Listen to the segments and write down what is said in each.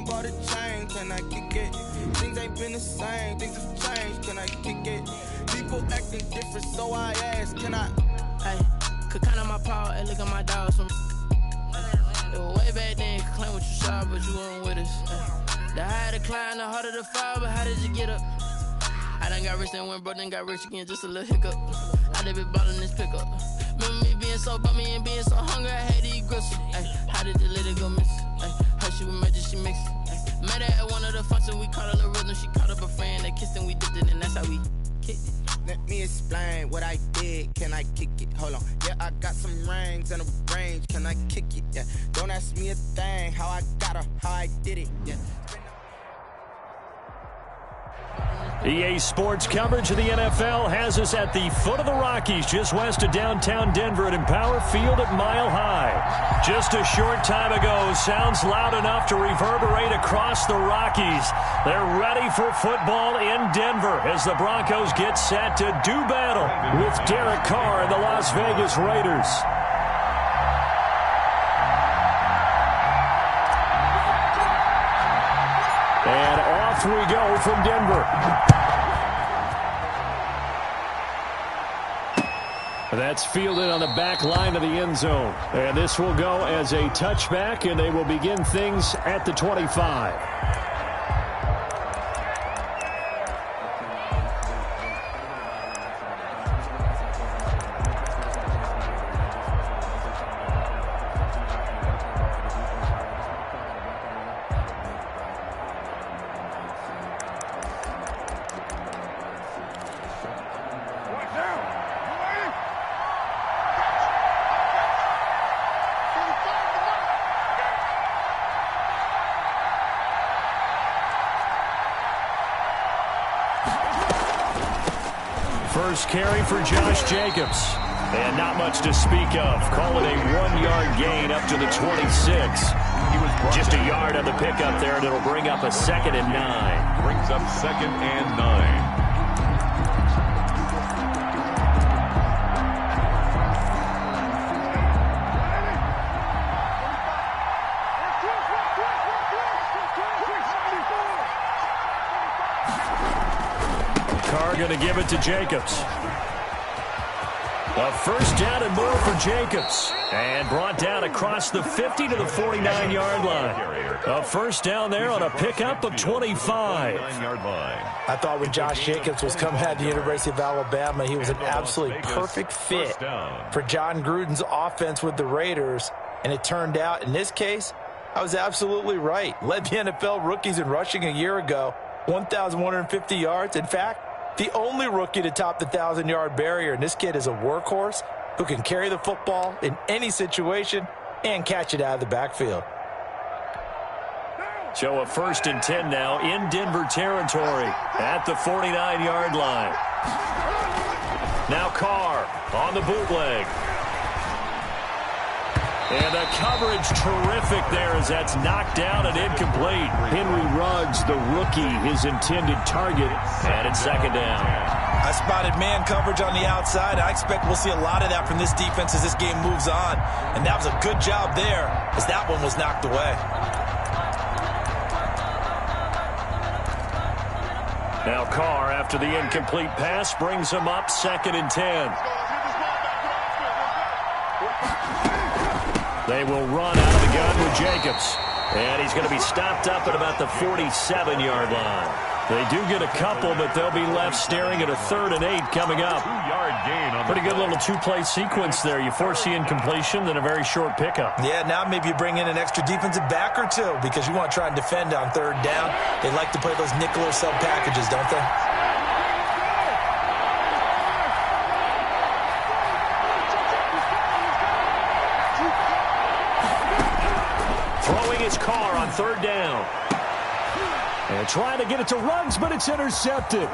bought a chain, can I kick it? Things ain't been the same, things have changed, can I kick it? People acting different, so I ask, can I? Hey, could count on my power, hey, look at my dogs from. It was way back then, could claim what you saw, but you weren't with us. The higher the climb, the harder the fall, but how did you get up? I done got rich and went broke, then got rich again, just a little hiccup. I done been ballin' this pickup. Remember me being so bummy and being so hungry, I had to eat gristle. Ay, how did the lady go miss? Ay, her she was magic, she mixed. Met her at one of the functions, we caught her the rhythm. She caught up a friend, they kissed and we dipped it, and that's how we kicked it. Let me explain what I did, can I kick it? Hold on, yeah, I got some rings and a range, can I kick it? Yeah, don't ask me a thing, how I got her, how I did it, yeah. EA Sports coverage of the NFL has us at the foot of the Rockies, just west of downtown Denver at Empower Field at Mile High. Just a short time ago, sounds loud enough to reverberate across the Rockies. They're ready for football in Denver as the Broncos get set to do battle with Derek Carr and the Las Vegas Raiders. And off we go from Denver. That's fielded on the back line of the end zone. And this will go as a touchback, and they will begin things at the 25. First carry for Josh Jacobs. And not much to speak of. Call it a 1-yard gain up to the 26. Just a yard on the pickup there, and it'll bring up a 2nd and 9. Brings up 2nd and 9. Going to give it to Jacobs. A first down and more for Jacobs. And brought down across the 50 to the 49-yard line. A first down there on a pickup of 25. I thought when Josh Jacobs was coming out of the University of Alabama, he was an absolutely perfect fit for John Gruden's offense with the Raiders. And it turned out, in this case, I was absolutely right. Led the NFL rookies in rushing a year ago, 1,150 yards. In fact, the only rookie to top the 1,000-yard barrier, and this kid is a workhorse who can carry the football in any situation and catch it out of the backfield. So a 1st and 10 now in Denver territory at the 49-yard line. Now Carr on the bootleg. And the coverage terrific there as that's knocked down and incomplete. Henry Ruggs, the rookie, his intended target, and it's 2nd down. I spotted man coverage on the outside. I expect we'll see a lot of that from this defense as this game moves on. And that was a good job there as that one was knocked away. Now Carr, after the incomplete pass, brings him up 2nd and 10. They will run out of the gun with Jacobs. And he's going to be stopped up at about the 47-yard line. They do get a couple, but they'll be left staring at a 3rd and 8 coming up. 2-yard gain on pretty good little 2-play sequence there. You force the incompletion, then a very short pickup. Yeah, now maybe you bring in an extra defensive back or two because you want to try and defend on 3rd down. They like to play those nickel or sub packages, don't they? Throwing his Carr on 3rd down. And trying to get it to Ruggs, but it's intercepted.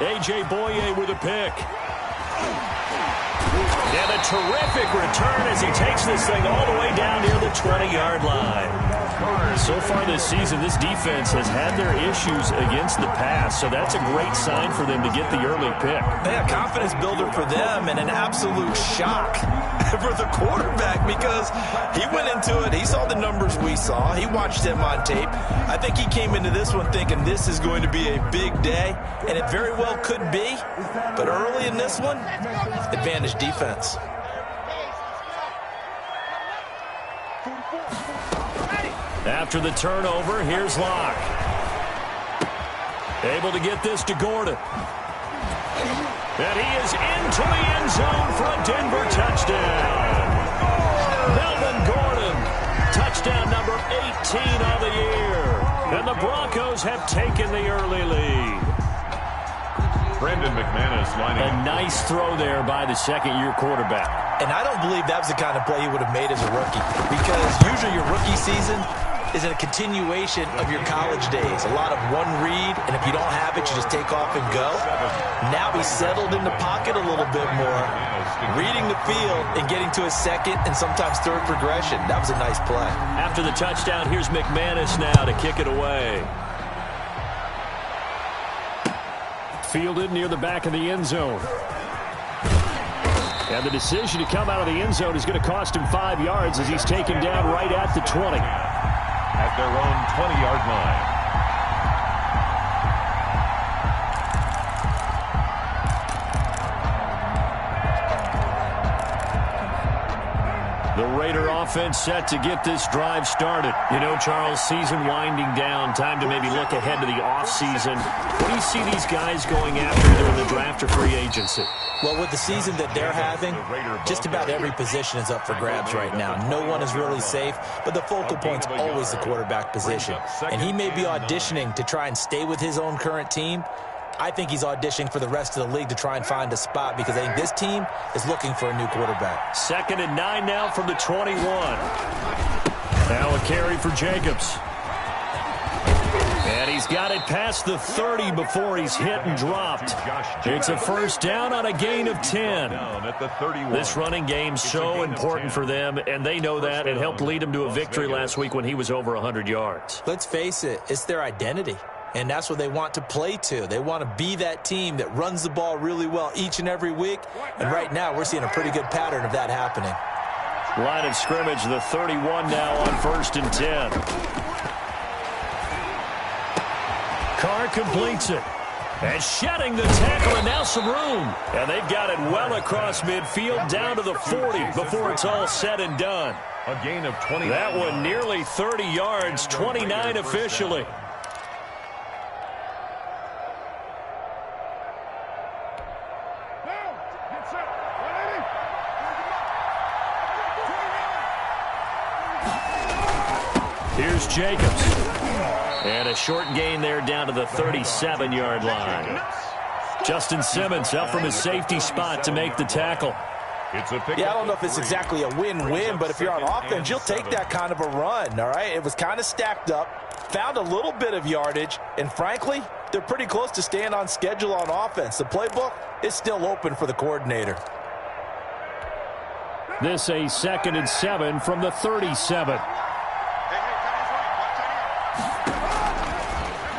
A.J. Boye with a pick. And a terrific return as he takes this thing all the way down near the 20-yard line. So far this season, this defense has had their issues against the pass, so that's a great sign for them to get the early pick. Yeah, confidence builder for them and an absolute shock for the quarterback because he went into it. He saw the numbers we saw. He watched them on tape. I think he came into this one thinking this is going to be a big day, and it very well could be. But early in this one, advantage defense. After the turnover, here's Locke. Able to get this to Gordon. And he is into the end zone for a Denver touchdown. Melvin Gordon, touchdown number 18 on the year. And the Broncos have taken the early lead. Brandon McManus lining up. A nice throw there by the second-year quarterback. And I don't believe that was the kind of play he would have made as a rookie because usually your rookie season is a continuation of your college days. A lot of one read, and if you don't have it, you just take off and go. Now he's settled in the pocket a little bit more, reading the field and getting to his second and sometimes third progression. That was a nice play. After the touchdown, here's McManus now to kick it away. Fielded near the back of the end zone. And the decision to come out of the end zone is going to cost him 5 yards as he's taken down right at the 20. At their own 20-yard line. The Raider offense set to get this drive started. You know, Charles, season winding down. Time to maybe look ahead to the offseason. What do you see these guys going after either in the draft or free agency? Well, with the season that they're having, just about every position is up for grabs right now. No one is really safe, but the focal point's always the quarterback position. And he may be auditioning to try and stay with his own current team. I think he's auditioning for the rest of the league to try and find a spot because I think this team is looking for a new quarterback. 2nd and 9 now from the 21. Now a carry for Jacobs. And he's got it past the 30 before he's hit and dropped. It's a first down on a gain of 10. This running game's so important for them, and they know that. It helped lead them to a victory last week when he was over 100 yards. Let's face it, it's their identity. And that's what they want to play to. They want to be that team that runs the ball really well each and every week. And right now, we're seeing a pretty good pattern of that happening. Line of scrimmage, the 31 now on 1st and 10. Carr completes it. And shedding the tackle, and now some room. And they've got it well across midfield down to the 40 before it's all said and done. A gain of 20. That one nearly 30 yards, 29 officially. Here's Jacobs. And a short gain there down to the 37-yard line. Justin Simmons out from his safety spot to make the tackle. Yeah, I don't know if it's exactly a win-win, but if you're on offense, you'll take that kind of a run, all right? It was kind of stacked up, found a little bit of yardage, and frankly, they're pretty close to staying on schedule on offense. The playbook is still open for the coordinator. This a 2nd and 7 from the 37.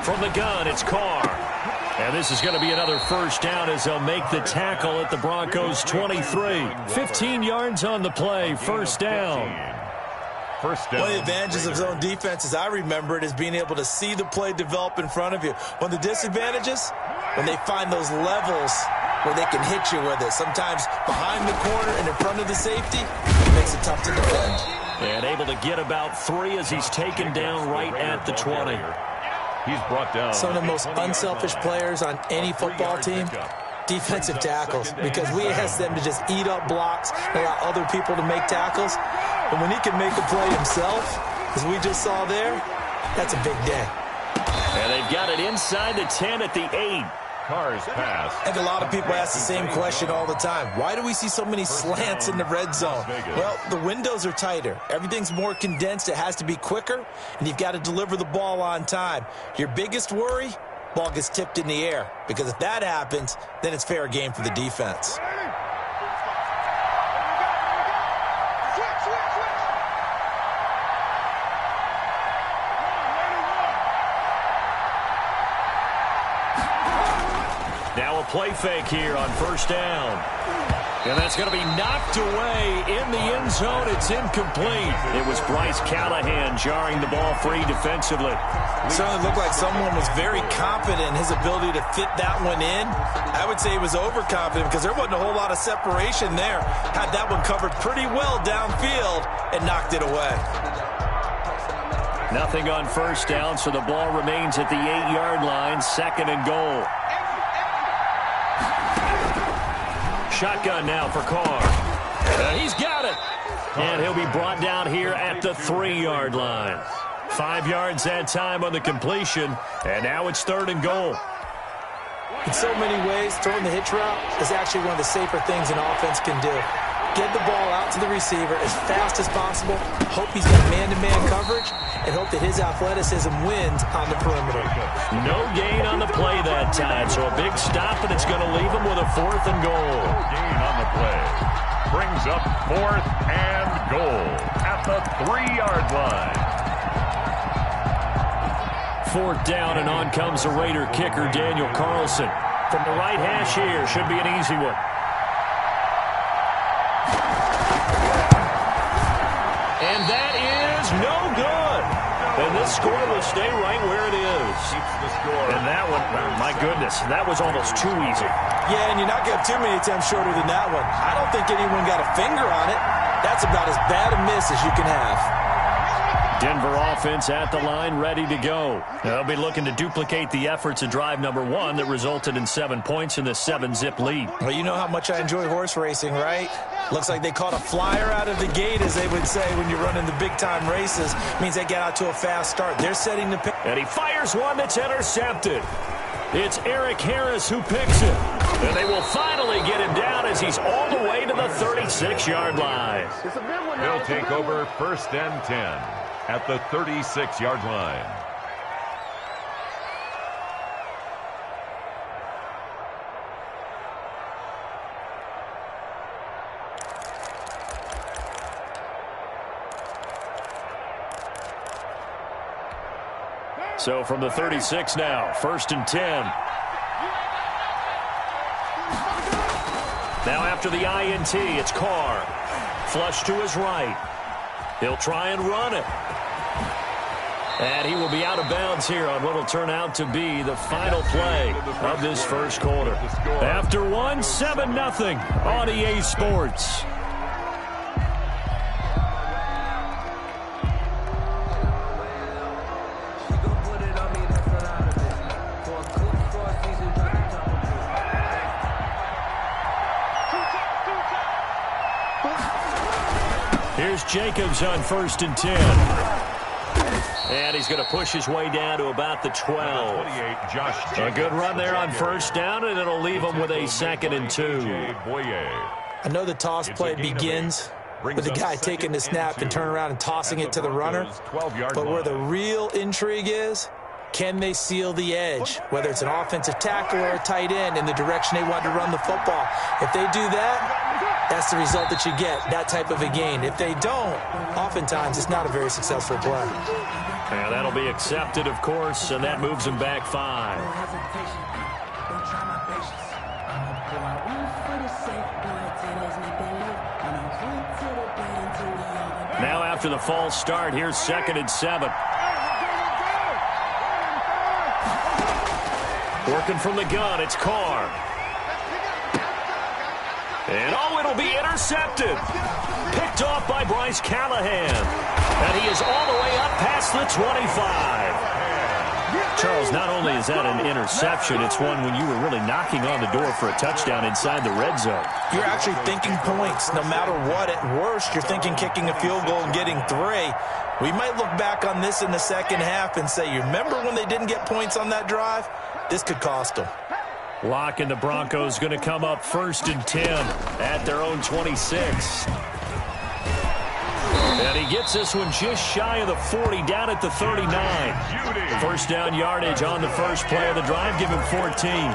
From the gun, it's Carr. And this is going to be another first down as they'll make the tackle at the Broncos' 23. 15 yards on the play, first down. First down. One of the advantages of zone defense, as I remember it, is being able to see the play develop in front of you. One of the disadvantages, when they find those levels where they can hit you with it. Sometimes behind the corner and in front of the safety, it makes it tough to defend. And able to get about 3 as he's taken down right at the 20. He's brought down. Some of the most unselfish players on any football team, defensive tackles, because we ask them to just eat up blocks and allow other people to make tackles. But when he can make a play himself, as we just saw there, that's a big day. And they've got it inside the 10 at the 8. Carr's pass. I think a lot of people ask the same question all the time. Why do we see so many slants in the red zone? Well, the windows are tighter. Everything's more condensed. It has to be quicker, and you've got to deliver the ball on time. Your biggest worry, ball gets tipped in the air, because if that happens, then it's fair game for the defense. play fake here on first down. And that's going to be knocked away in the end zone. It's incomplete. It was Bryce Callahan jarring the ball free defensively. It certainly looked like someone was very confident in his ability to fit that one in. I would say he was overconfident because there wasn't a whole lot of separation there. Had that one covered pretty well downfield and knocked it away. Nothing on first down, so the ball remains at the 8-yard line, 2nd and goal. Shotgun now for Carr. He's got it. And he'll be brought down here at the 3-yard line. 5 yards that time on the completion, and now it's 3rd and goal. In so many ways, throwing the hitch route is actually one of the safer things an offense can do. Get the ball out to the receiver as fast as possible, hope he's got man-to-man coverage, and hope that his athleticism wins on the perimeter. No gain on the play that time, so a big stop, and it's going to leave him with a 4th and goal. No gain on the play. Brings up 4th and goal at the 3-yard line. 4th down, and on comes the Raider kicker, Daniel Carlson. From the right hash here, should be an easy one. And that is no good. And this score will stay right where it is. And that one, my goodness, that was almost too easy. Yeah, and you're not going to have too many attempts shorter than that one. I don't think anyone got a finger on it. That's about as bad a miss as you can have. Denver offense at the line, ready to go. They'll be looking to duplicate the efforts of drive number 1 that resulted in 7 points in the 7-zip lead. Well, you know how much I enjoy horse racing, right? Looks like they caught a flyer out of the gate, as they would say when you're running the big-time races. Means they get out to a fast start. They're setting the pick. And he fires one that's intercepted. It's Eric Harris who picks it. And they will finally get him down as he's all the way to the 36-yard line. He'll take over 1st and 10 at the 36-yard line. So from the 36 now, 1st and 10. Now after the INT, it's Carr. Flush to his right. He'll try and run it. And he will be out of bounds here on what will turn out to be the final play of this first quarter. After one, 7-0 on EA Sports. Here's Jacobs on 1st and 10. And he's going to push his way down to about the 12. A good run there on 1st down, and it'll leave him with a 2nd and 2. I know the toss play begins with the guy taking the snap and turning around and tossing it to the runner. But where the real intrigue is, can they seal the edge, whether it's an offensive tackle or a tight end, in the direction they want to run the football? If they do that, that's the result that you get, that type of a gain. If they don't, oftentimes it's not a very successful play. And that'll be accepted, of course, and that moves him back 5. Now after the false start, here's 2nd and 7. Working from the gun, it's Carr. And it'll be intercepted. Picked off by Bryce Callahan. And he is all the way up past the 25. Charles, not only is that an interception, it's one when you were really knocking on the door for a touchdown inside the red zone. You're actually thinking points. No matter what, at worst, you're thinking kicking a field goal and getting 3. We might look back on this in the second half and say, you remember when they didn't get points on that drive? This could cost them. Lock and the Broncos going to come up 1st and 10 at their own 26. And he gets this one just shy of the 40, down at the 39. 1st down yardage on the first play of the drive, give him 14.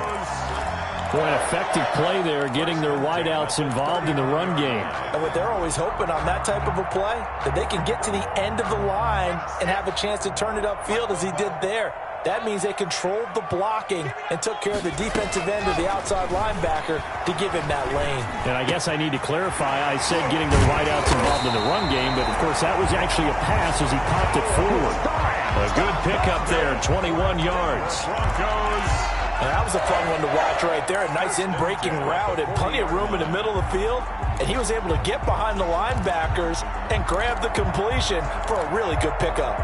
Boy, an effective play there, getting their wideouts involved in the run game. And what they're always hoping on that type of a play, that they can get to the end of the line and have a chance to turn it upfield as he did there. That means they controlled the blocking and took care of the defensive end of the outside linebacker to give him that lane. And I guess I need to clarify, I said getting the wideouts involved in the run game, but of course that was actually a pass as he popped it forward. A good pickup there, 21 yards. And that was a fun one to watch right there. A nice in-breaking route and plenty of room in the middle of the field. And he was able to get behind the linebackers and grab the completion for a really good pickup.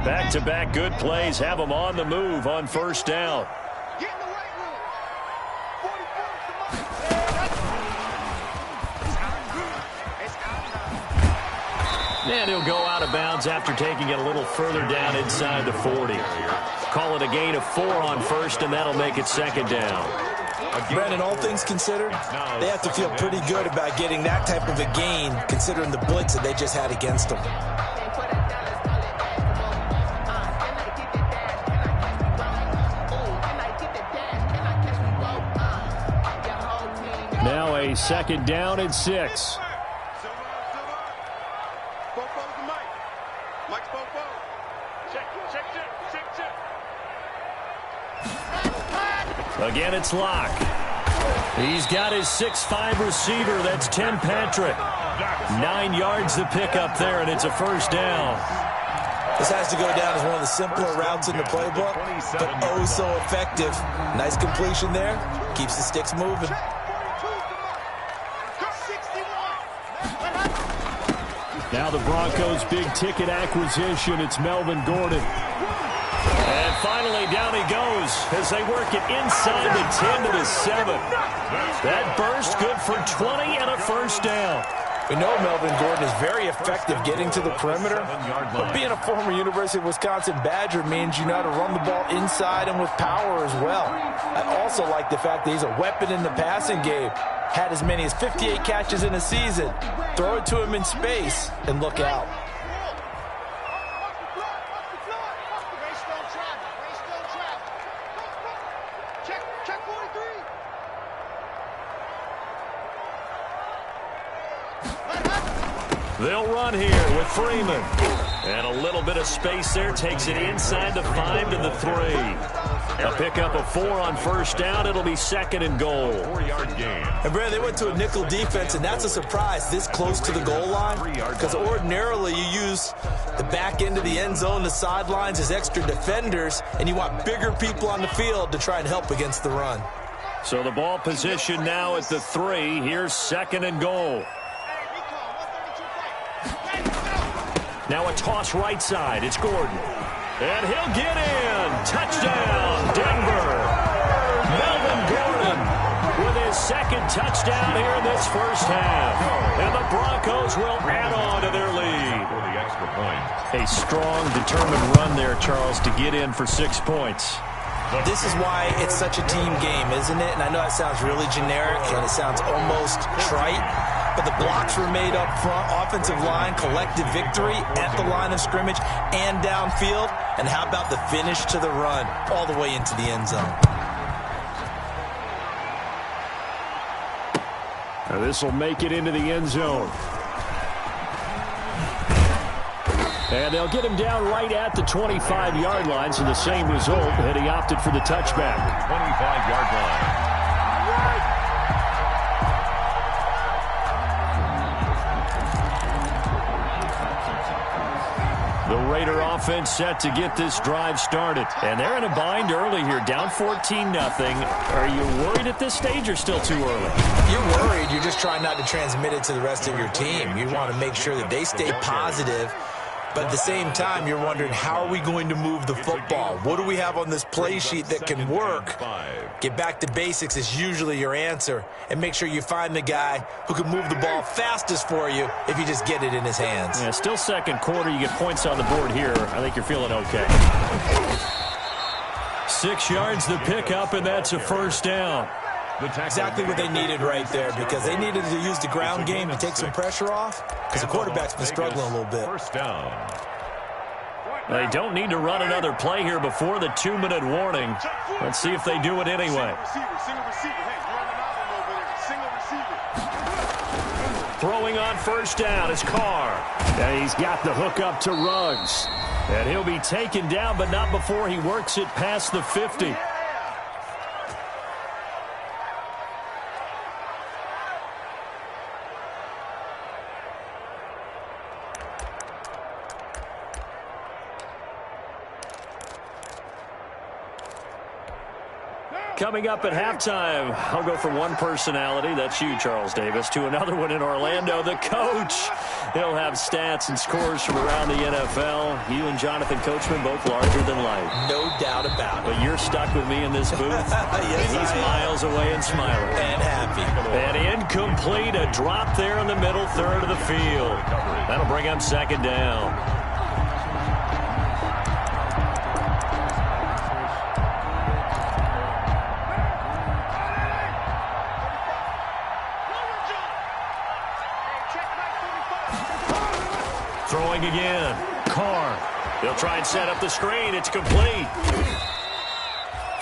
Back-to-back good plays have them on the move on first down. And he'll go out of bounds after taking it a little further down inside the 40. Call it a gain of 4 on first, and that'll make it second down. Brandon, all things considered, they have to feel pretty good about getting that type of a gain, considering the blitz that they just had against them. Now a second down and 6. Again, it's Locke. He's got his 6'5" receiver. That's Tim Patrick. 9 yards to pick up there, and it's a first down. This has to go down as one of the simpler routes in the playbook, but oh so effective. Nice completion there. Keeps the sticks moving. Now the Broncos' big-ticket acquisition. It's Melvin Gordon. And finally, down he goes as they work it inside the 10 to the 7. That burst good for 20 and a first down. We know Melvin Gordon is very effective getting to the perimeter, but being a former University of Wisconsin Badger means you know how to run the ball inside and with power as well. I also like the fact that he's a weapon in the passing game. Had as many as 58 catches in a season. Throw it to him in space and look out. They'll run here with Freeman. And a little bit of space there. Takes it inside the 5 to the 3. A pickup of 4 on first down. It'll be second and goal. 4-yard gain. And, Brad, they went to a nickel defense, and that's a surprise this close to the goal line. Because ordinarily you use the back end of the end zone, the sidelines as extra defenders, and you want bigger people on the field to try and help against the run. So the ball position now at the 3. Here's second and goal. Now a toss right side. It's Gordon. And he'll get in. Touchdown, Denver. Melvin Gordon with his second touchdown here in this first half. And the Broncos will add on to their lead. For the extra point. A strong, determined run there, Charles, to get in for 6 points. This is why it's such a team game, isn't it? And I know that sounds really generic and it sounds almost trite, but the blocks were made up front, offensive line, collective victory at the line of scrimmage and downfield. And how about the finish to the run all the way into the end zone? Now this will make it into the end zone. And they'll get him down right at the 25-yard line, so the same result, and he opted for the touchback. 25-yard line. The Raider offense set to get this drive started. And they're in a bind early here, down 14-0. Are you worried at this stage or still too early? You're worried. You're just trying not to transmit it to the rest of your team. You want to make sure that they stay positive. But at the same time, you're wondering, how are we going to move the football? What do we have on this play sheet that can work? Get back to basics is usually your answer. And make sure you find the guy who can move the ball fastest for you if you just get it in his hands. Yeah, still second quarter. You get points on the board here. I think you're feeling okay. 6 yards to pick up, and that's a first down. Exactly what they needed right there, because they needed to use the ground game to take some pressure off, because the quarterback's been struggling a little bit. First down. They don't need to run another play here before the 2-minute warning. Let's see if they do it anyway. Throwing on first down is Carr. And he's got the hook up to Ruggs. And he'll be taken down, but not before he works it past the 50. Coming up at halftime, I'll go from one personality, that's you, Charles Davis, to another one in Orlando, the coach. He'll have stats and scores from around the NFL. You and Jonathan Coachman both larger than life. No doubt about it. But you're stuck with me in this booth. Yes, and he's miles away and smiling. And happy. And incomplete, a drop there in the middle third of the field. That'll bring up second down. Throwing again. Carr. They'll try and set up the screen. It's complete.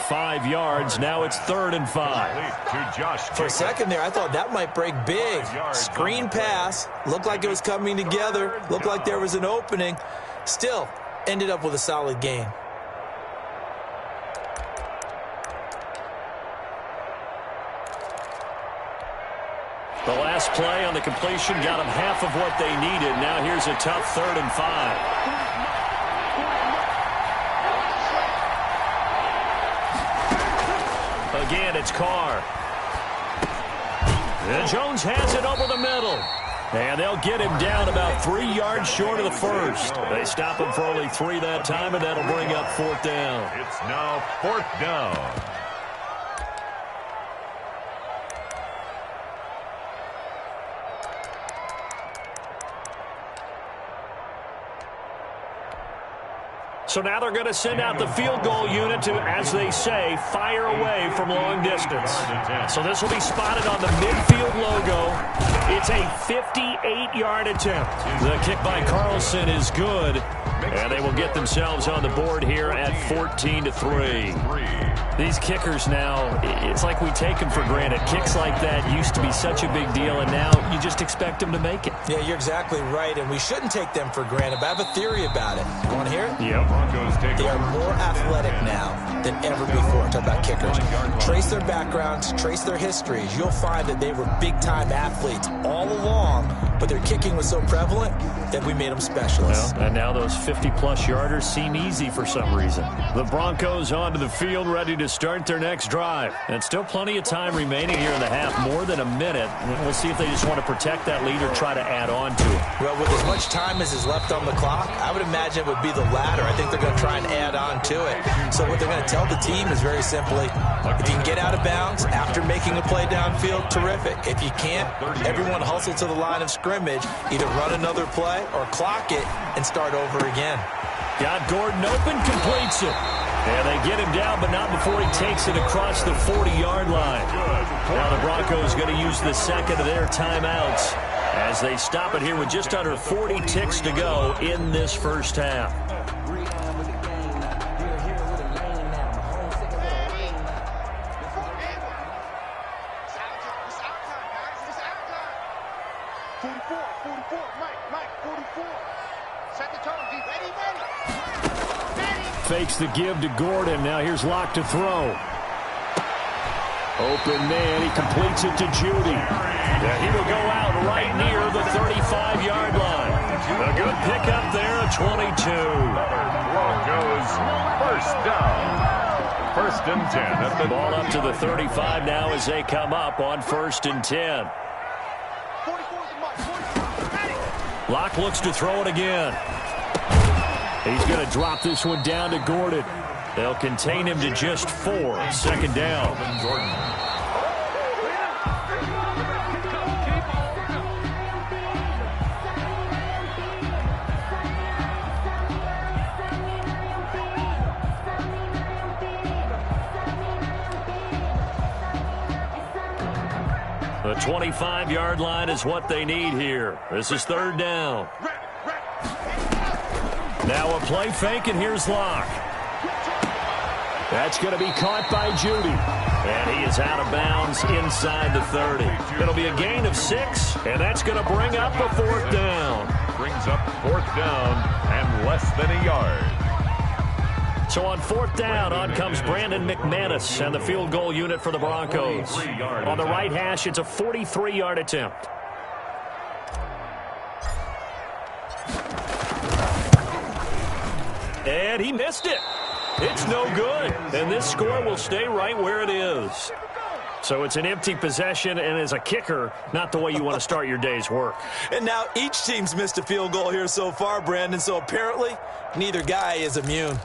5 yards. Now it's 3rd and 5. For a second there, I thought that might break big. Screen pass. Looked like it was coming together. Looked like there was an opening. Still, ended up with a solid gain. The last play on the completion got them half of what they needed. Now here's a tough 3rd and 5. Again, it's Carr. And Jones has it over the middle. And they'll get him down about 3 yards short of the first. They stop him for only 3 that time, and that'll bring up 4th down. It's now 4th down. So now they're going to send out the field goal unit to, as they say, fire away from long distance. So this will be spotted on the midfield logo. It's a 58-yard attempt. The kick by Carlson is good, and they will get themselves on the board here at 14-3. These kickers now, it's like we take them for granted. Kicks like that used to be such a big deal, and now you just expect them to make it. Yeah, you're exactly right, and we shouldn't take them for granted, but I have a theory about it. You want to hear it? Yep. They are more athletic now than ever before. Talk about kickers. Trace their backgrounds, trace their histories. You'll find that they were big-time athletes all along, but their kicking was so prevalent that we made them specialists. Well, and now those 50-plus yarders seem easy for some reason. The Broncos onto the field, ready to start their next drive. And still plenty of time remaining here in the half, more than a minute. We'll see if they just want to protect that lead or try to add on to it. Well, with as much time as is left on the clock, I would imagine it would be the latter. I think they're going to try and add on to it. So what they're going to tell the team is very simply, if you can get out of bounds after making a play downfield, terrific. If you can't, everyone hustle to the line of scrimmage, either run another play or clock it and start over again. Got Gordon open, completes it. And they get him down, but not before he takes it across the 40-yard line. Now the Broncos going to use the second of their timeouts as they stop it here with just under 40 ticks to go in this first half. Fakes the give to Gordon. Now here's Locke to throw. Open man. He completes it to Judy. Yeah, he will go out right near the 35-yard line. A good pickup there at 22. Broncos first down. 1st and 10. At the ball up to the 35 now as they come up on 1st and 10. Locke looks to throw it again. He's going to drop this one down to Gordon. They'll contain him to just 4. 2nd down. The 25-yard line is what they need here. This is 3rd down. Now a play fake, and here's Locke. That's going to be caught by Judy. And he is out of bounds inside the 30. It'll be a gain of 6, and that's going to bring up a 4th down. Brings up 4th down and less than a yard. So on 4th down, on comes Brandon McManus and the field goal unit for the Broncos. On the right hash, it's a 43-yard attempt. And he missed it. It's no good. And this score will stay right where it is. So it's an empty possession, and as a kicker, not the way you want to start your day's work. And now each team's missed a field goal here so far, Brandon, so apparently neither guy is immune.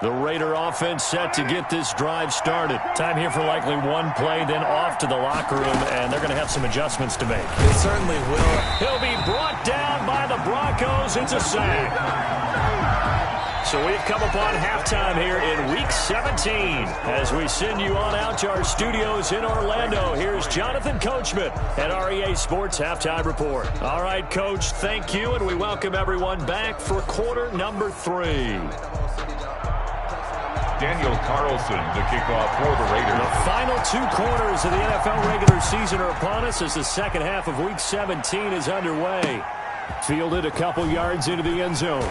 The Raider offense set to get this drive started. Time here for likely one play, then off to the locker room, and they're going to have some adjustments to make. They certainly will. He'll be brought down by the Broncos. It's a sack. So we've come upon halftime here in Week 17. As we send you on out to our studios in Orlando, here's Jonathan Coachman at REA Sports Halftime Report. All right, Coach, thank you, and we welcome everyone back for quarter number 3. Daniel Carlson to kick off for the Raiders. The final 2 quarters of the NFL regular season are upon us as the second half of Week 17 is underway. Fielded a couple yards into the end zone.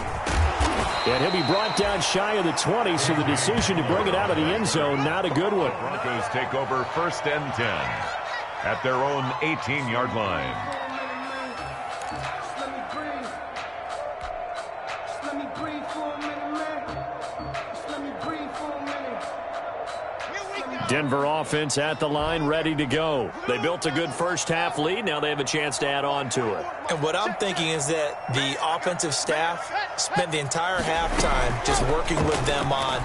And he'll be brought down shy of the 20, so the decision to bring it out of the end zone, not a good one. Broncos take over 1st and 10 at their own 18-yard line. Denver offense at the line, ready to go. They built a good first half lead. Now they have a chance to add on to it. And what I'm thinking is that the offensive staff spent the entire halftime just working with them on,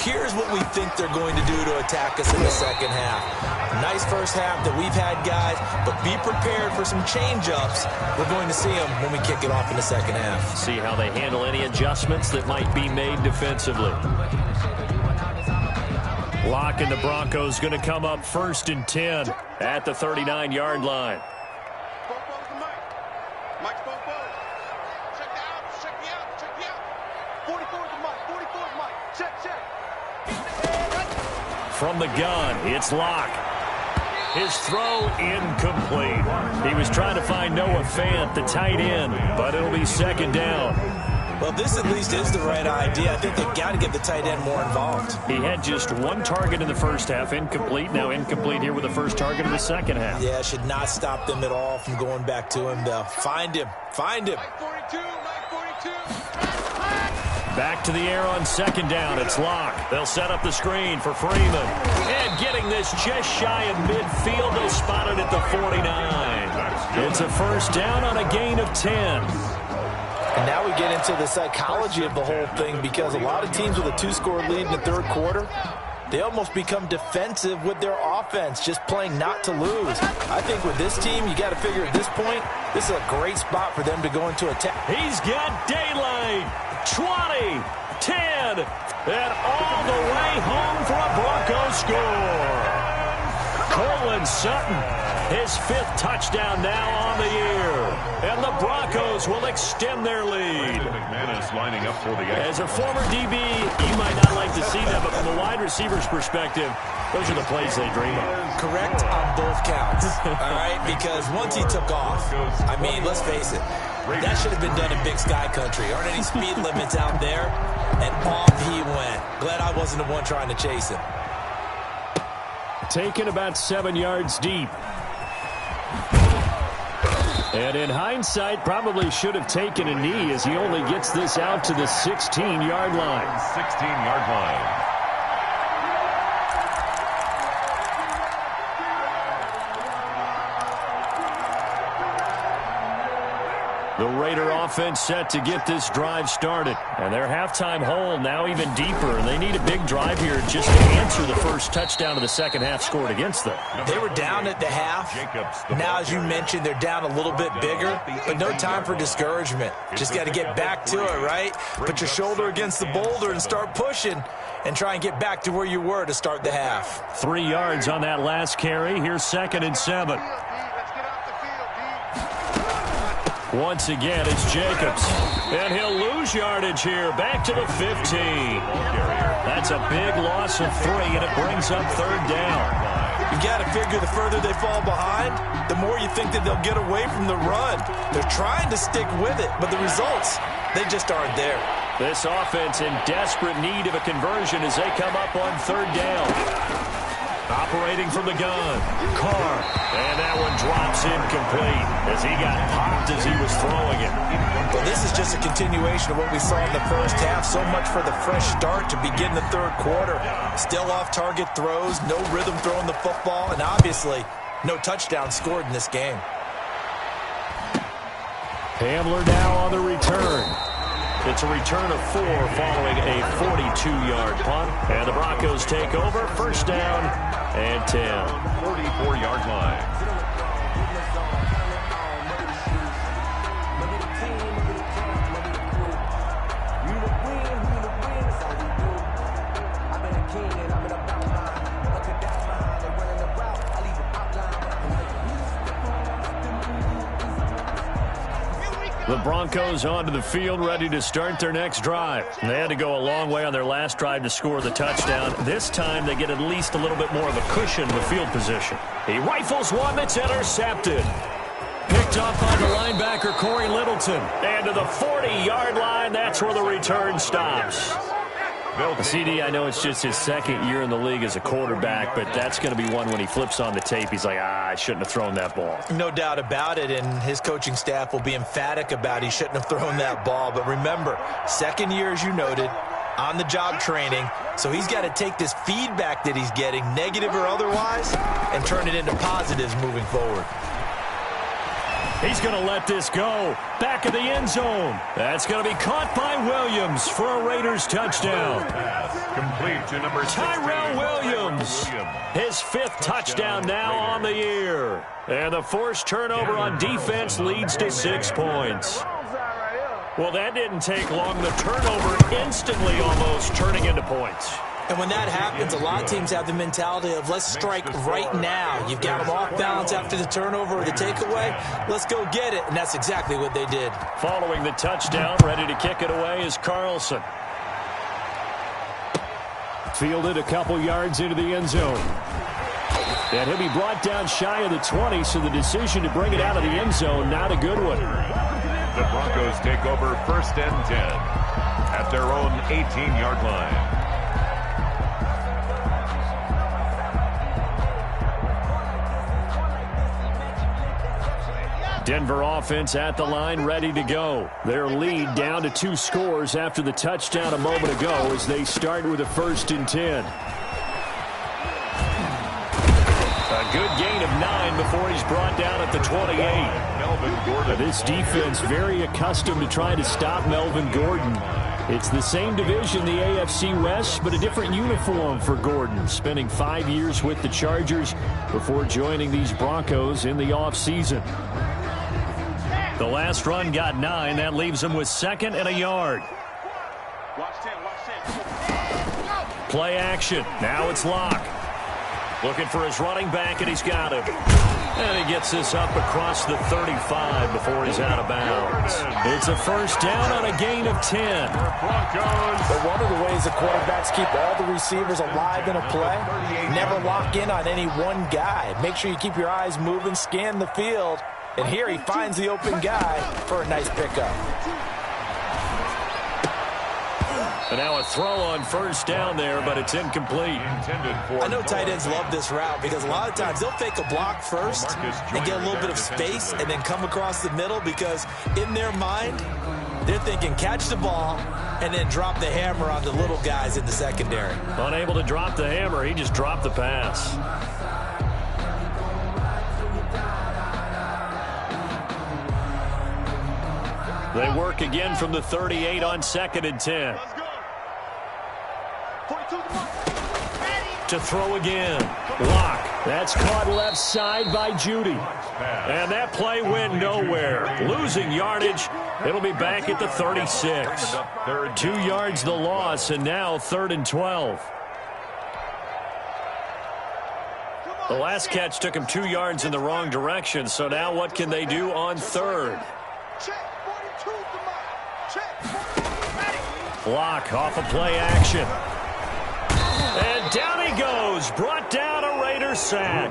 here's what we think they're going to do to attack us in the second half. Nice first half that we've had, guys, but be prepared for some change-ups. We're going to see them when we kick it off in the second half. See how they handle any adjustments that might be made defensively. Lock and the Broncos going to come up 1st and 10 at the 39-yard line. From the gun, it's Locke. His throw incomplete. He was trying to find Noah Fant, the tight end, but it'll be 2nd down. Well, this at least is the right idea. I think they've got to get the tight end more involved. He had just 1 target in the first half, incomplete. Now incomplete here with the first target in the second half. Yeah, should not stop them at all from going back to him, though. Find him. Find him. Back to the air on 2nd down. It's Locke. They'll set up the screen for Freeman. And getting this just shy of midfield. They'll spot it at the 49. It's a 1st down on a gain of 10. And now we get into the psychology of the whole thing, because a lot of teams with a 2-score lead in the 3rd quarter, they almost become defensive with their offense, just playing not to lose. I think with this team, you got to figure at this point, this is a great spot for them to go into attack. He's got daylight. 20, 10, and all the way home for a Broncos score. Courtland Sutton, his 5th touchdown now on the year. And the Broncos will extend their lead. McManus lining up for the As a former DB, you might not like to see that, but from a wide receiver's perspective, those are the plays they dream of. Correct on both counts, all right? Because once he took off, I mean, let's face it, that should have been done in Big Sky Country. Aren't any speed limits out there? And off he went. Glad I wasn't the one trying to chase him. Taken about 7 yards deep. And in hindsight, probably should have taken a knee as he only gets this out to the 16-yard line. 16-yard line. The Raider offense set to get this drive started. And their halftime hole now even deeper. And they need a big drive here just to answer the first touchdown of the second half scored against them. They were down at the half. Now, as you mentioned, they're down a little bit bigger. But no time for discouragement. Just got to get back to it, right? Put your shoulder against the boulder and start pushing. And try and get back to where you were to start the half. 3 yards on that last carry. Here's 2nd and 7. Once again, it's Jacobs. And he'll lose yardage here. Back to the 15. That's a big loss of 3, and it brings up 3rd down. You've got to figure the further they fall behind, the more you think that they'll get away from the run. They're trying to stick with it, but the results, they just aren't there. This offense in desperate need of a conversion as they come up on 3rd down. Operating from the gun, Carr. And that one drops incomplete as he got popped as he was throwing it. Well, this is just a continuation of what we saw in the first half. So much for the fresh start to begin the 3rd quarter. Still off-target throws, no rhythm throwing the football, and obviously no touchdown scored in this game. Hamler now on the return. It's a return of 4 following a 42-yard punt. And the Broncos take over. 1st down and 10. 44-yard line. The Broncos onto the field, ready to start their next drive. They had to go a long way on their last drive to score the touchdown. This time they get at least a little bit more of a cushion with field position. He rifles one that's intercepted. Picked up by the linebacker, Corey Littleton. And to the 40-yard line, that's where the return stops. CD, I know it's just his 2nd year in the league as a quarterback, but that's going to be one when he flips on the tape. He's like, I shouldn't have thrown that ball. No doubt about it, and his coaching staff will be emphatic about he shouldn't have thrown that ball. But remember, 2nd year, as you noted, on-the-job training, so he's got to take this feedback that he's getting, negative or otherwise, and turn it into positives moving forward. He's going to let this go. Back of the end zone. That's going to be caught by Williams for a Raiders touchdown. Complete to number 16. Tyrell Williams. His 5th touchdown now on the year. And the forced turnover on defense leads to 6 points. Well, that didn't take long. The turnover instantly almost turning into points. And when that happens, a lot of teams have the mentality of let's strike right now. You've got them off balance after the turnover or the takeaway. Let's go get it. And that's exactly what they did. Following the touchdown, ready to kick it away is Carlson. Fielded a couple yards into the end zone. And he'll be brought down shy of the 20, so the decision to bring it out of the end zone, not a good one. The Broncos take over 1st and 10 at their own 18-yard line. Denver offense at the line, ready to go. Their lead down to 2 scores after the touchdown a moment ago as they start with a 1st and 10. A good gain of 9 before he's brought down at the 28. Melvin Gordon. This defense very accustomed to trying to stop Melvin Gordon. It's the same division, the AFC West, but a different uniform for Gordon, spending 5 years with the Chargers before joining these Broncos in the offseason. The last run got 9. That leaves him with 2nd and a yard. Play action. Now it's Locke. Looking for his running back, and he's got him. And he gets this up across the 35 before he's out of bounds. It's a 1st down on a gain of 10. But one of the ways the quarterbacks keep all the receivers alive in a play, never lock in on any one guy. Make sure you keep your eyes moving, scan the field. And here he finds the open guy for a nice pickup. And now a throw on 1st down there, but it's incomplete. I know tight ends love this route because a lot of times they'll fake a block first and get a little bit of space and then come across the middle because in their mind, they're thinking catch the ball and then drop the hammer on the little guys in the secondary. Unable to drop the hammer, he just dropped the pass. They work again from the 38 on 2nd and 10. To throw again. Locke. That's caught left side by Judy. And that play went nowhere. Losing yardage. It'll be back at the 36. 2 yards the loss, and now 3rd and 12. The last catch took him 2 yards in the wrong direction, so now what can they do on 3rd? Block off of play action. And down he goes. Brought down a Raider sack.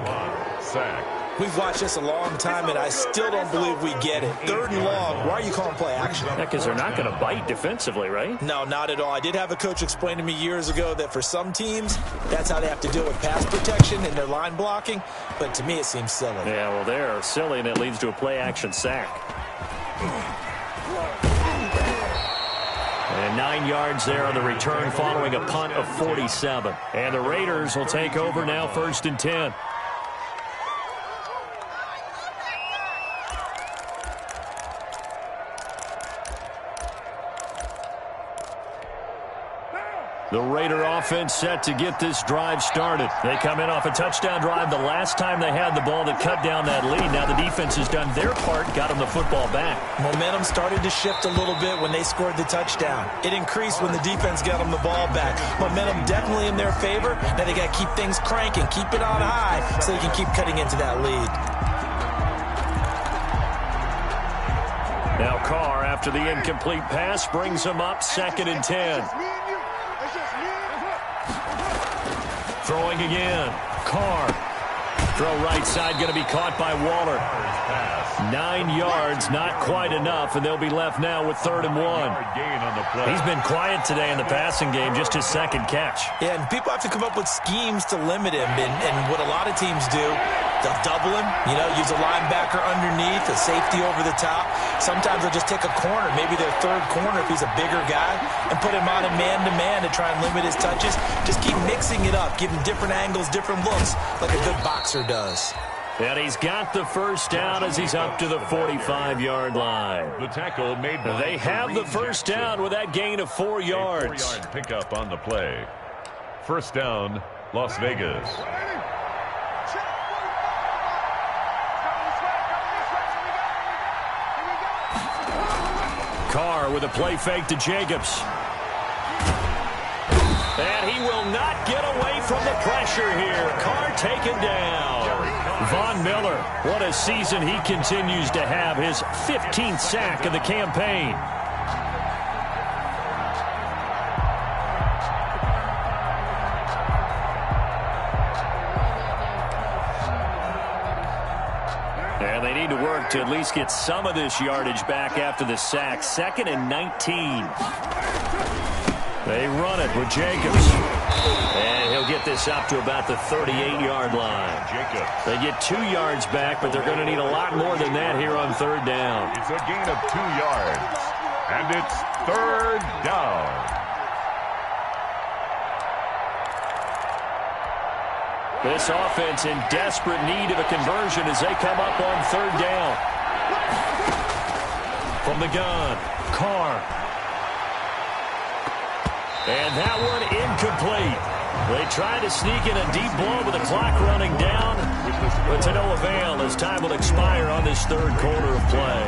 We've watched this a long time, and I still don't believe we get it. 3rd and long. Why are you calling play action? Because they're not going to bite defensively, right? No, not at all. I did have a coach explain to me years ago that for some teams, that's how they have to deal with pass protection and their line blocking. But to me, it seems silly. Yeah, well, they're silly, and it leads to a play action sack. And 9 yards there on the return following a punt of 47. And the Raiders will take over now, 1st and 10. The Raider offense set to get this drive started. They come in off a touchdown drive the last time they had the ball that cut down that lead. Now the defense has done their part, got them the football back. Momentum started to shift a little bit when they scored the touchdown. It increased when the defense got them the ball back. Momentum definitely in their favor. Now they got to keep things cranking, keep it on high so they can keep cutting into that lead. Now Carr, after the incomplete pass, brings them up 2nd and 10. Throwing again. Carr. Throw right side going to be caught by Waller. 9 yards, not quite enough, and they'll be left now with 3rd and 1. He's been quiet today in the passing game, just his 2nd catch. Yeah, and people have to come up with schemes to limit him, and what a lot of teams do, they'll double him, use a linebacker underneath, a safety over the top. Sometimes they'll just take a corner, maybe their 3rd corner if he's a bigger guy, and put him on a man-to-man to try and limit his touches. Just keep mixing it up, give him different angles, different looks, like a good boxer does. And he's got the 1st down as he's up to the 45-yard line. The tackle made by they have the 1st down with that gain of 4 yards. 4-yard pickup on the play. 1st down, Las Vegas. Carr with a play fake to Jacobs. And he will not get away from the pressure here. Carr taken down. Von Miller, what a season he continues to have. His 15th sack of the campaign. And they need to work to at least get some of this yardage back after the sack. 2nd and 19. They run it with Jacobs. And he'll get this up to about the 38-yard line. They get 2 yards back, but they're going to need a lot more than that here on 3rd down. It's a gain of 2 yards. And it's 3rd down. This offense in desperate need of a conversion as they come up on 3rd down. From the gun, Carr. And that one incomplete. They tried to sneak in a deep blow with the clock running down, but to no avail as time will expire on this 3rd quarter of play.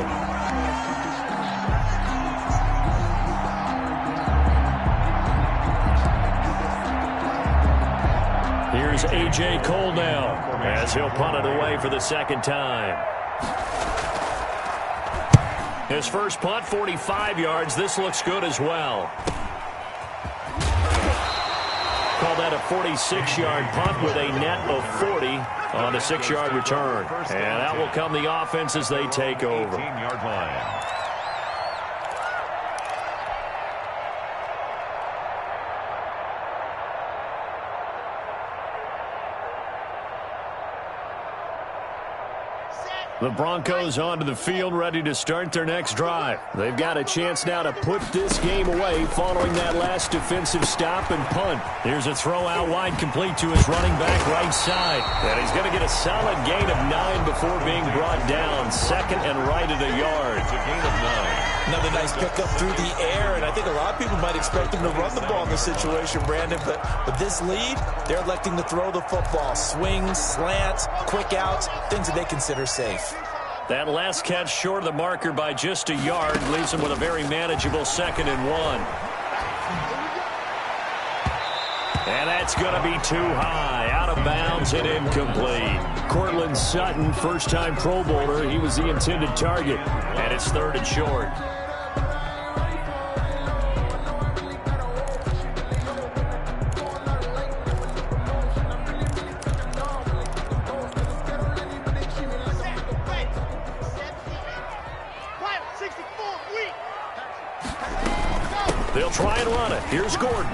Here's A.J. Cole now as he'll punt it away for the 2nd time. His first punt, 45 yards. This looks good as well. Call that a 46-yard punt with a net of 40 on a 6-yard return. And that will come the offense as they take over. 18-yard line. The Broncos onto the field, ready to start their next drive. They've got a chance now to put this game away following that last defensive stop and punt. Here's a throw out wide, complete to his running back right side. And he's going to get a solid gain of 9 before being brought down. 2nd and right at a yard. It's a gain of 9. Another nice pickup through the air, and I think a lot of people might expect him to run the ball in this situation, Brandon, but with this lead, they're electing to throw the football. Swings, slants, quick outs, things that they consider safe. That last catch short of the marker by just a yard leaves him with a very manageable 2nd and 1. And that's going to be too high. Out out of bounds and incomplete. Cortland Sutton, first-time Pro Bowler. He was the intended target. And it's 3rd and short. They'll try and run it. Here's Gordon.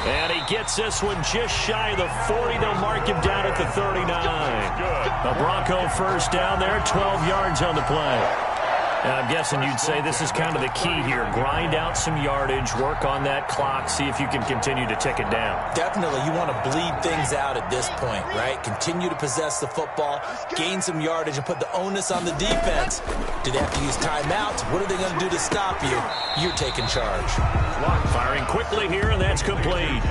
And he gets this one just shy of the 40. They'll mark him down at the 39. A Bronco first down there, 12 yards on the play. And I'm guessing you'd say this is kind of the key here. Grind out some yardage, work on that clock, see if you can continue to tick it down. Definitely, you want to bleed things out at this point, right? Continue to possess the football, gain some yardage, and put the onus on the defense. Do they have to use timeouts? What are they going to do to stop you? You're taking charge. Firing quickly here, and that's complete.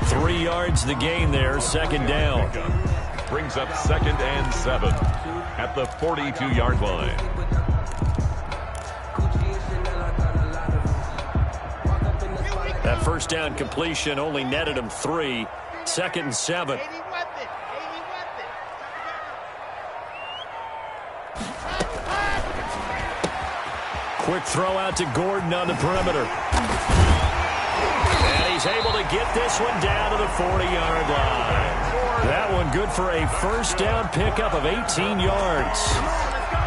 3 yards the gain there, 2nd down. Brings up 2nd and 7 at the 42-yard line. That first down completion only netted him 3. 2nd and 7. Quick throw out to Gordon on the perimeter. And he's able to get this one down to the 40-yard line. That one good for a first down pickup of 18 yards.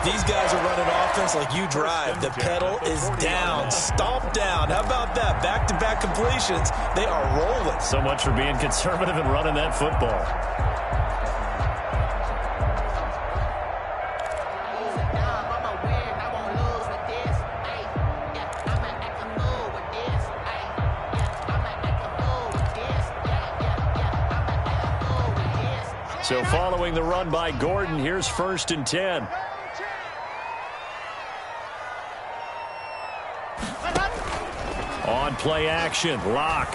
These guys are running offense like you drive. The pedal is down, stomp down. How about that? Back-to-back completions. They are rolling. So much for being conservative and running that football. So following the run by Gordon, here's 1st and 10. On play action, Locke.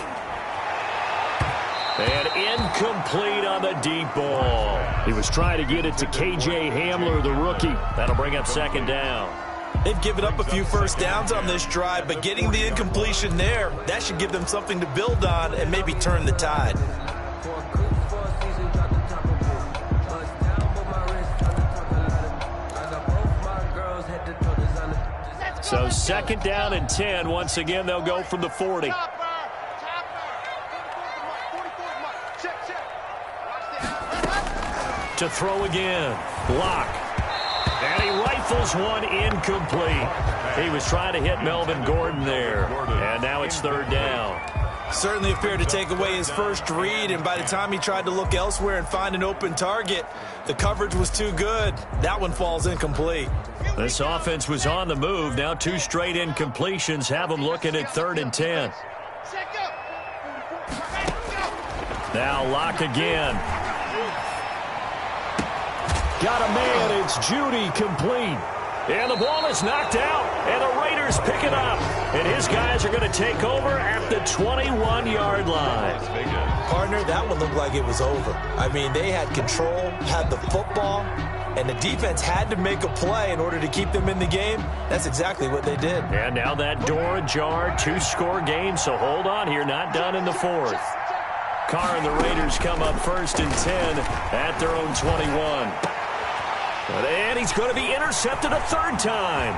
And incomplete on the deep ball. He was trying to get it to K.J. Hamler, the rookie. That'll bring up 2nd down. They've given up a few first downs on this drive, but getting the incompletion there, that should give them something to build on and maybe turn the tide. So 2nd down and 10. Once again, they'll go from the 40. To throw again. Block. And he rifles one incomplete. He was trying to hit Melvin Gordon there. And now it's 3rd down. Certainly appeared to take away his first read, and by the time he tried to look elsewhere and find an open target, the coverage was too good. That one falls incomplete. This offense was on the move. Now 2 straight incompletions have them looking at 3rd and 10. Now Locke again. Got a man. It's Judy complete. And the ball is knocked out, and the Raiders pick it up. And his guys are going to take over at the 21-yard line. Partner, that one looked like it was over. I mean, they had control, had the football, and the defense had to make a play in order to keep them in the game. That's exactly what they did. And now that door ajar, 2-score game, so hold on here, not done in the 4th. Carr and the Raiders come up 1st and 10 at their own 21. And he's going to be intercepted a 3rd time.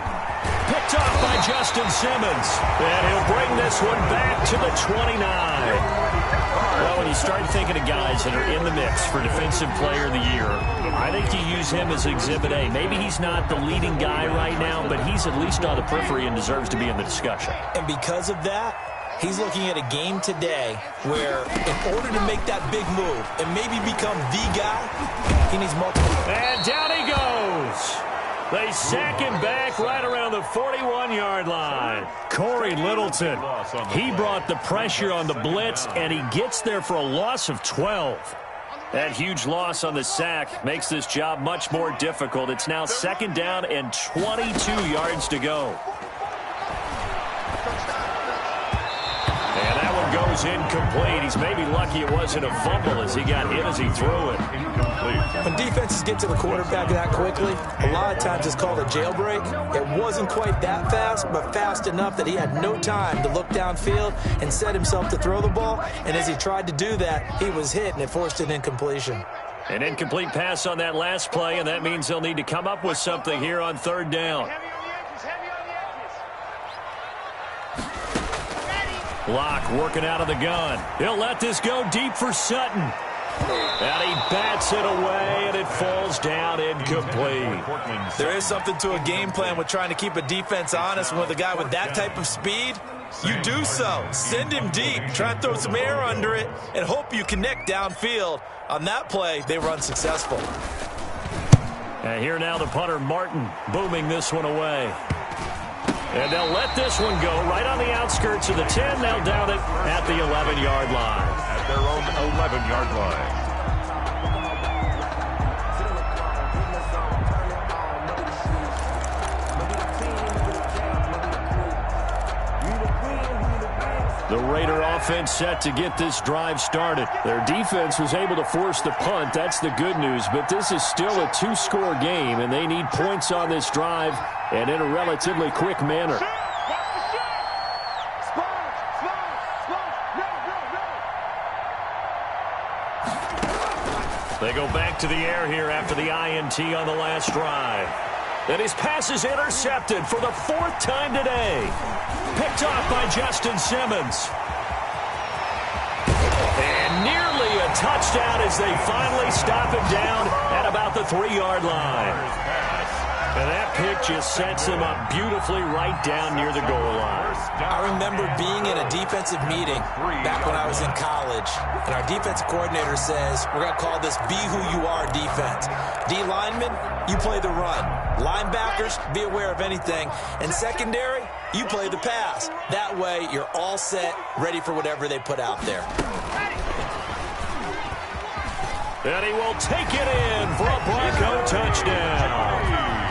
Picked off by Justin Simmons. And he'll bring this one back to the 29. Well, when you start thinking of guys that are in the mix for Defensive Player of the Year, I think you use him as Exhibit A. Maybe he's not the leading guy right now, but he's at least on the periphery and deserves to be in the discussion. And because of that, he's looking at a game today where in order to make that big move and maybe become the guy, he needs multiple. And down he goes. They sack him back right around the 41-yard line. Corey Littleton, he brought the pressure on the blitz, and he gets there for a loss of 12. That huge loss on the sack makes this job much more difficult. It's now 2nd down and 22 yards to go. And that one goes is incomplete. He's maybe lucky it wasn't a fumble as he got hit as he threw it. Incomplete. When defenses get to the quarterback that quickly, a lot of times it's called a jailbreak. It wasn't quite that fast, but fast enough that he had no time to look downfield and set himself to throw the ball. And as he tried to do that, he was hit, and it forced an incompletion. An incomplete pass on that last play, and that means they'll need to come up with something here on third down. Locke working out of the gun. He'll let this go deep for Sutton. And he bats it away, and it falls down incomplete. There is something to a game plan with trying to keep a defense honest. And with a guy with that type of speed, you do so. Send him deep. Try and throw some air under it and hope you connect downfield. On that play, they were unsuccessful. And here now the punter, Martin, booming this one away. And they'll let this one go right on the outskirts of the 10. They'll down it at the 11-yard line. At their own 11-yard line. The Raider offense set to get this drive started. Their defense was able to force the punt. That's the good news. But this is still a two-score game, and they need points on this drive and in a relatively quick manner. They go back to the air here after the INT on the last drive. And his pass is intercepted for the fourth time today. Picked off by Justin Simmons. And nearly a touchdown as they finally stop him down at about the 3-yard line. And that pick just sets him up beautifully right down near the goal line. I remember being in a defensive meeting back when I was in college, and our defensive coordinator says, we're going to call this Be Who You Are defense. D linemen, you play the run. Linebackers, be aware of anything. And secondary, you play the pass. That way, you're all set, ready for whatever they put out there. And he will take it in for a Bronco touchdown.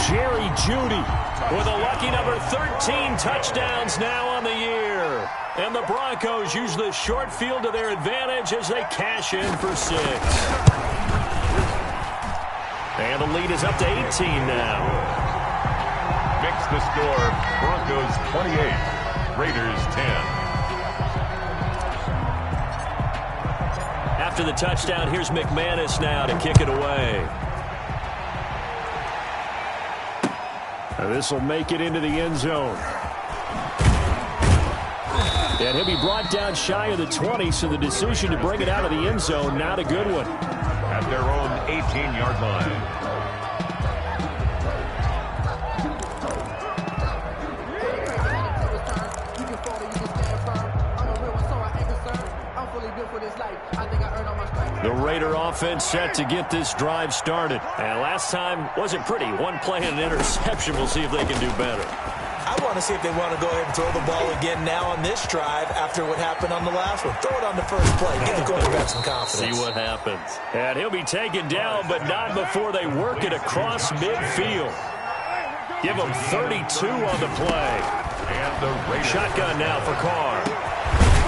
Jerry Jeudy with a lucky number 13 touchdowns now on the year. And the Broncos use the short field to their advantage as they cash in for 6. And the lead is up to 18 now. Mix the score. Broncos 28, Raiders 10. After the touchdown, here's McManus now to kick it away. And this will make it into the end zone. And he'll be brought down shy of the 20, so the decision to bring it out of the end zone, not a good one. At their own 18-yard line. The Raider offense set to get this drive started. And last time wasn't pretty. One play and an interception. We'll see if they can do better. I want to see if they want to go ahead and throw the ball again now on this drive after what happened on the last one. Throw it on the first play. Give the quarterback some confidence. See what happens. And he'll be taken down, but not before they work it across midfield. Give him 32 on the play. And the Raiders. Shotgun now for Carr.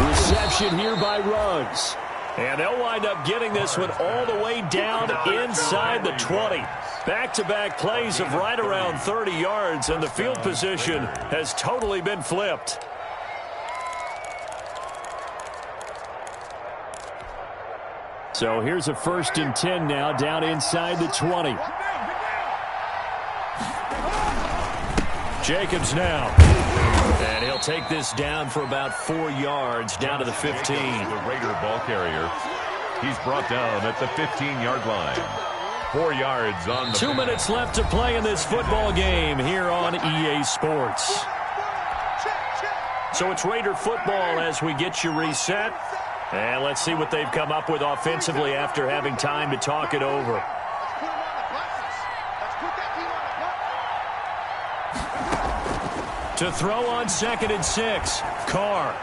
Reception here by Ruggs. And they'll wind up getting this one all the way down inside the 20. Back-to-back plays of right around 30 yards, and the field position has totally been flipped. So here's a 1st and 10 now down inside the 20. Jacobs now. And he'll take this down for about 4 yards down to the 15. The Raider ball carrier. He's brought down at the 15-yard line. 4 yards on the 2 minutes left to play in this football game here on EA Sports. So it's Raider football as we get you reset. And let's see what they've come up with offensively after having time to talk it over. To throw on 2nd and 6. Carr.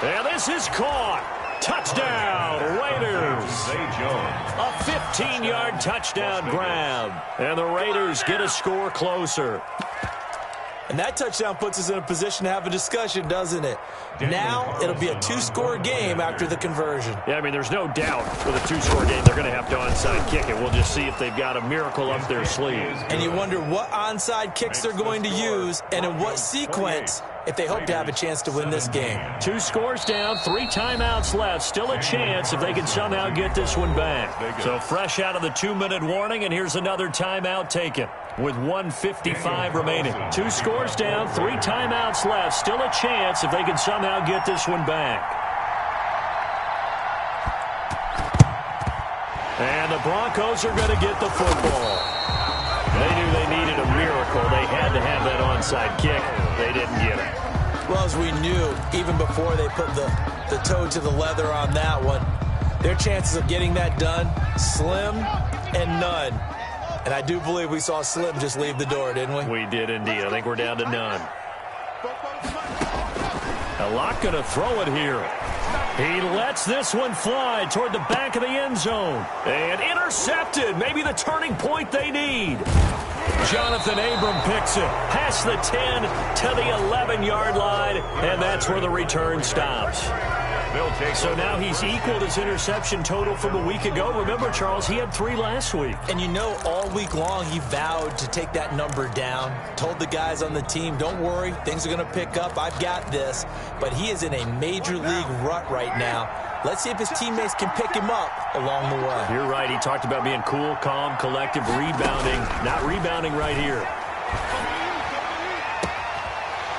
And this is caught. Touchdown, Raiders. A 15-yard touchdown grab. And the Raiders get a score closer. And that touchdown puts us in a position to have a discussion, doesn't it? Now it'll be a two-score game after the conversion. Yeah, I mean, there's no doubt with a two-score game they're going to have to onside kick it. We'll just see if they've got a miracle up their sleeve. And you wonder what onside kicks they're going to use and in what sequence if they hope to have a chance to win this game. 2 scores down, 3 timeouts left. Still a chance if they can somehow get this one back. So fresh out of the 2-minute warning, and here's another timeout taken with 1:55 remaining. 2 scores down, 3 timeouts left. Still a chance if they can somehow get this one back. And the Broncos are going to get the football. They knew they needed a miracle. They had to have that onside kick. They didn't get it. Well, as we knew, even before they put the toe to the leather on that one, their chances of getting that done, slim and none. And I do believe we saw Slim just leave the door, didn't we? We did indeed. I think we're down to none. Locke going to throw it here. He lets this one fly toward the back of the end zone. And intercepted. Maybe the turning point they need. Jonathan Abram picks it. Past the 10 to the 11-yard line. And that's where the return stops. So now he's equaled his interception total from a week ago. Remember, Charles, he had 3 last week. And you know, all week long he vowed to take that number down. Told the guys on the team, don't worry, things are going to pick up. I've got this. But he is in a major league rut right now. Let's see if his teammates can pick him up along the way. You're right. He talked about being cool, calm, collective, rebounding. Not rebounding right here.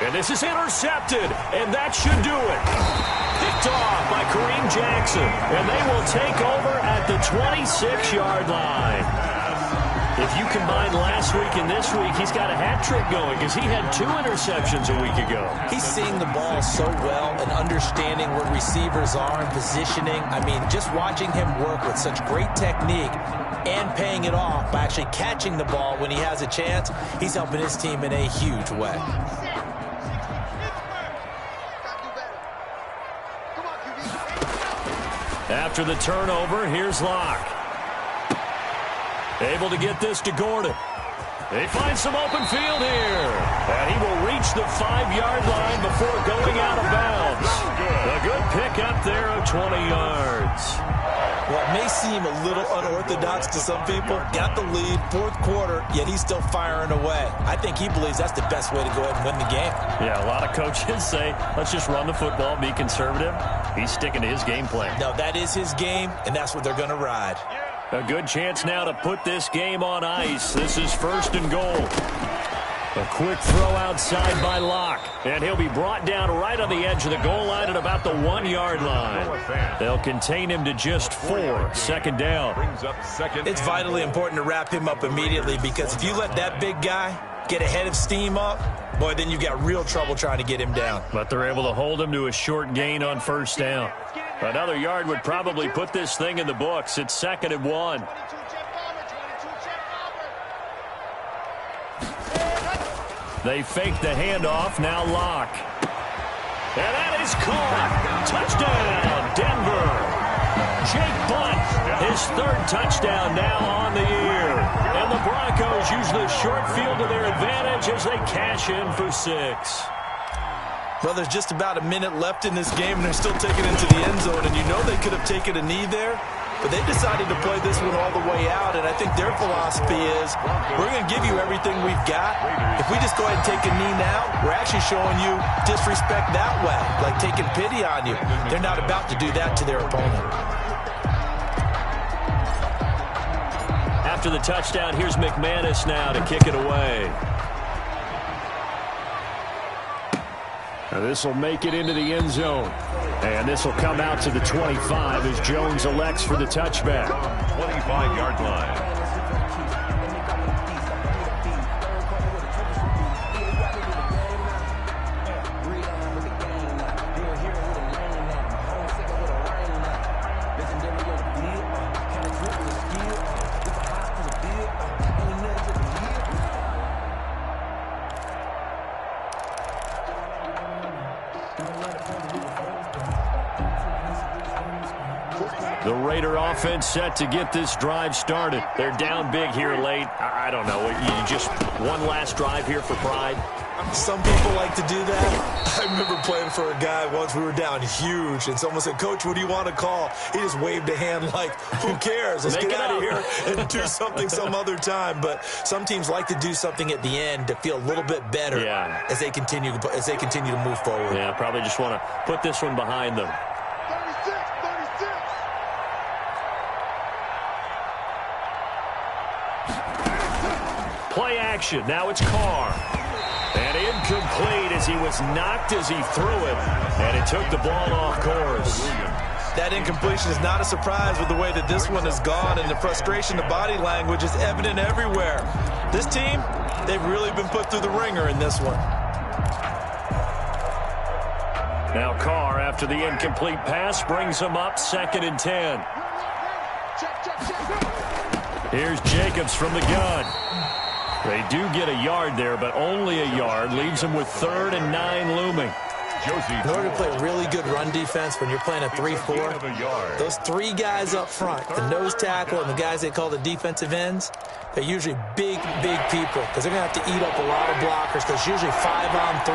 And this is intercepted, and that should do it. Picked off by Kareem Jackson, and they will take over at the 26-yard line. If you combine last week and this week, he's got a hat trick going because he had 2 interceptions a week ago. He's seeing the ball so well and understanding where receivers are and positioning. I mean, just watching him work with such great technique and paying it off by actually catching the ball when he has a chance, he's helping his team in a huge way. After the turnover, here's Locke. Able to get this to Gordon. They find some open field here. And he will reach the 5-yard line before going out of bounds. A good pick up there of 20 yards. Well, it may seem a little unorthodox to some people. Got the lead, 4th quarter, yet he's still firing away. I think he believes that's the best way to go ahead and win the game. Yeah, a lot of coaches say, let's just run the football, be conservative. He's sticking to his game plan. No, that is his game, and that's what they're going to ride. A good chance now to put this game on ice. This is 1st and goal. A quick throw outside by Locke. And he'll be brought down right on the edge of the goal line at about the 1-yard line. They'll contain him to just 4. 2nd down. It's vitally important to wrap him up immediately because if you let that big guy get a head of steam up, boy, then you've got real trouble trying to get him down. But they're able to hold him to a short gain on 1st down. Another yard would probably put this thing in the books. It's 2nd and 1. They fake the handoff. Now Locke. And that is caught. Touchdown, Denver. Jake Butt, his 3rd touchdown now on the year. And the Broncos use the short field to their advantage as they cash in for 6. Well, there's just about a minute left in this game, and they're still taking it into the end zone. And you know they could have taken a knee there, but they decided to play this one all the way out. And I think their philosophy is, we're going to give you everything we've got. If we just go ahead and take a knee now, we're actually showing you disrespect that way, like taking pity on you. They're not about to do that to their opponent. After the touchdown, here's McManus now to kick it away. Now this will make it into the end zone. And this will come out to the 25 as Jones elects for the touchback. 25-yard line. The Raider offense set to get this drive started. They're down big here late. I don't know. You just one last drive here for pride? Some people like to do that. I remember playing for a guy once. We were down huge, and someone said, "Coach, what do you want to call?" He just waved a hand like, "Who cares? Let's get out of here and do something some other time." But some teams like to do something at the end to feel a little bit better as they continue to move forward. Yeah, probably just want to put this one behind them. 36. Play action. Now it's Carr. And incomplete as he was knocked as he threw it. And it took the ball off course. That incompletion is not a surprise with the way that this one has gone, and the frustration, the body language is evident everywhere. This team, they've really been put through the ringer in this one. Now Carr, after the incomplete pass, brings him up 2nd and 10. Here's Jacobs from the gun. They do get a yard there, but only a yard. Leaves them with 3rd and 9 looming. In order to play really good run defense when you're playing a 3-4, those 3 guys up front, the nose tackle and the guys they call the defensive ends, they're usually big people because they're going to have to eat up a lot of blockers because it's usually 5-on-3.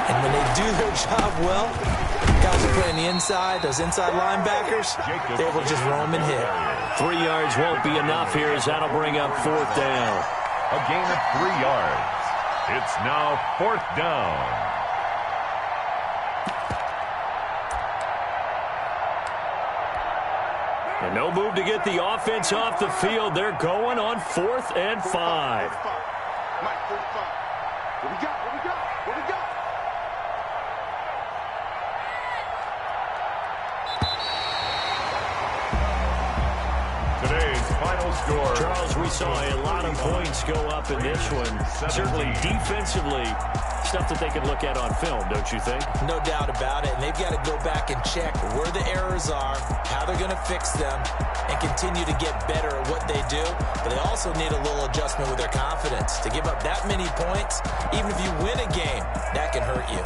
And when they do their job well, guys are playing the inside, those inside linebackers, they're able to just roam and hit. 3 yards won't be enough here as that'll bring up 4th down. A gain of 3 yards. It's now 4th down. And no move to get the offense off the field. They're going on 4th and 5. Mike, 45. What we got? Today's final score. Charles, we saw a lot of points go up in this one. Certainly defensively, stuff that they can look at on film, don't you think? No doubt about it. And they've got to go back and check where the errors are, how they're going to fix them, and continue to get better at what they do. But they also need a little adjustment with their confidence. To give up that many points, even if you win a game, that can hurt you.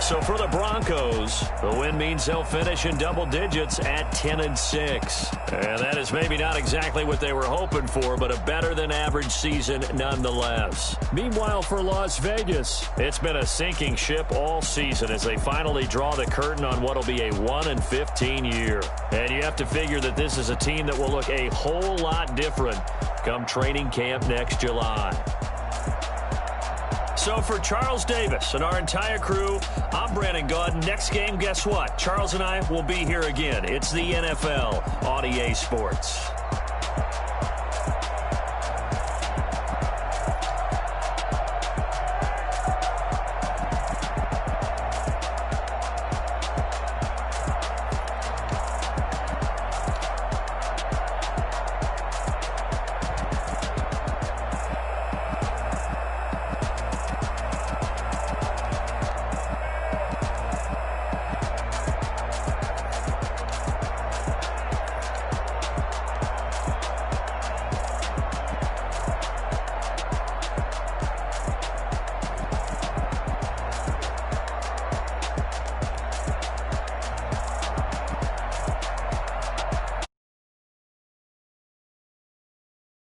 So for the Broncos, the win means they'll finish in double digits at 10-6. And that is maybe not exactly what they were hoping for, but a better than average season nonetheless. Meanwhile, for Las Vegas, it's been a sinking ship all season as they finally draw the curtain on what will be a 1-15 year. And you have to figure that this is a team that will look a whole lot different come training camp next July. So for Charles Davis and our entire crew, I'm Brandon Gaudin. Next game, guess what? Charles and I will be here again. It's the NFL on EA Sports.